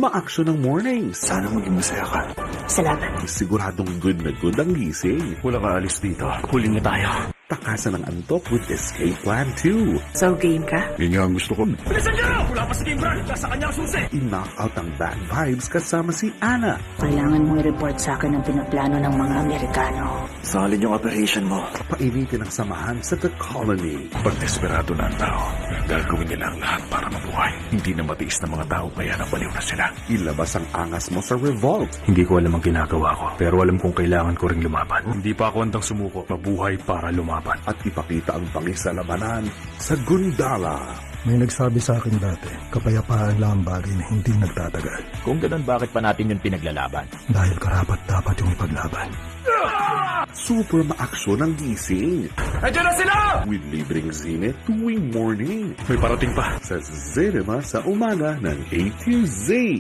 Ma-action ng morning. Sana maging masaya ka. Salamat. Siguradong good na good ang gising. Walang aalis dito. Huli na tayo. Takasan ng antok with Escape Plan 2. So, game ka? Yun nga ang gusto ko. Bilisan niyo! Wala pa si Kimbra! Nasa kanya ang susi! I-knock out ang bad vibes kasama si Anna. Kailangan mong i-report sa akin ang pinaplano ng mga Amerikano. Solid yung operation mo. Painitin ang samahan sa The Colony. Pag desperado na ang tao, gagawin nila ang lahat para mabuhay. Hindi na matiis ng mga tao kaya nabaliw na sila. Ilabas ang angas mo sa revolt. Hindi ko alam ang ginagawa ko, pero alam kong kailangan ko ring lumaban. Hindi pa ako handang sumuko. Mabuhay para lumaban. At ipakita ang bangis sa labanan sa Gundala. May nagsabi sa akin dati, kapayapaan lang ang bagay na hindi nagtatagal. Kung ganun, bakit pa natin yung pinaglalaban? Dahil karapat dapat yung ipaglaban. Super ma-aksyon ang gising. Nandiyan na sila! With libreng zine tuwing morning. May parating pa. Sa Zinema sa umaga ng A to Z.